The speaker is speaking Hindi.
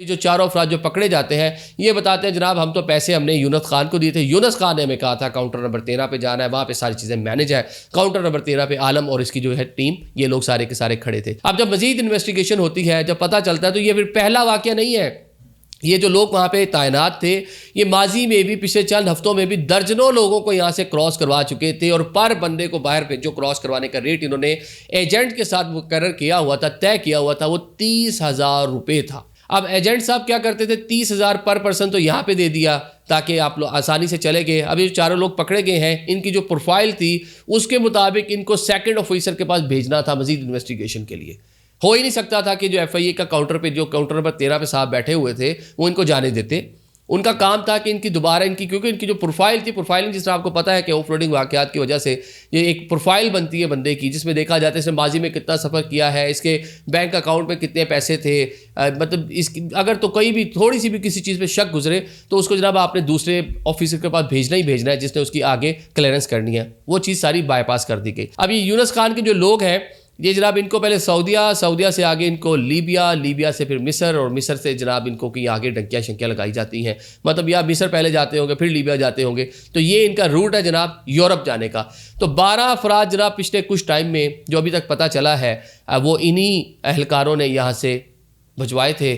जो चारों अफराद जो पकड़े जाते हैं ये बताते हैं जनाब हम तो पैसे हमने यूनुस खान को दिए थे, यूनुस खान ने हमें कहा था काउंटर नंबर 13 पे जाना है, वहाँ पे सारी चीज़ें मैनेज है, काउंटर नंबर 13 पे आलम और इसकी जो है टीम ये लोग सारे के सारे खड़े थे। अब जब मजीद इन्वेस्टिगेशन होती है, जब पता चलता है तो ये फिर पहला वाक़या नहीं है। ये जो लोग वहाँ पे तैनात थे ये माजी में भी पिछले चंद हफ्तों में भी दर्जनों लोगों को यहाँ से क्रॉस करवा चुके थे और पर बंदे को बाहर भेजो क्रॉस करवाने का रेट इन्होंने एजेंट के साथ मुकर्रर किया हुआ था, तय किया हुआ था, वो 30,000 रुपये था। अब एजेंट साहब क्या करते थे, 30,000 पर पर्सन तो यहाँ पे दे दिया ताकि आप लोग आसानी से चले गए। अब ये चारों लोग पकड़े गए हैं, इनकी जो प्रोफाइल थी उसके मुताबिक इनको सेकंड ऑफिसर के पास भेजना था मजीद इन्वेस्टिगेशन के लिए। हो ही नहीं सकता था कि जो FIA का काउंटर पे जो काउंटर नंबर 13 पे साहब बैठे हुए थे वो इनको जाने देते। उनका काम था कि इनकी दोबारा क्योंकि इनकी जो प्रोफाइल थी, प्रोफाइलिंग जिस तरह आपको पता है कि ऑफरोडिंग वाक़यात की वजह से ये एक प्रोफाइल बनती है बंदे की जिसमें देखा जाता है इसने माजी में कितना सफ़र किया है, इसके बैंक अकाउंट में कितने पैसे थे, मतलब इसकी अगर तो कोई भी थोड़ी सी भी किसी चीज़ पे शक गुजरे तो उसको जनाब आपने दूसरे ऑफिसर के पास भेजना ही भेजना है जिसने उसकी आगे क्लियरेंस करनी है। वो चीज़ सारी बाईपास कर दी गई। अब ये यूनुस खान के जो लोग हैं ये जनाब इनको पहले सऊदिया से आगे इनको लीबिया से फिर मिस्र और मिस्र से जनाब इनको कहीं आगे डंकियाँ शंकियाँ लगाई जाती हैं, मतलब या मिस्र पहले जाते होंगे फिर लीबिया जाते होंगे, तो ये इनका रूट है जनाब यूरोप जाने का। तो 12 अफराद जनाब पिछले कुछ टाइम में जो अभी तक पता चला है वो इन्हीं अहलकारों ने यहाँ से भिजवाए थे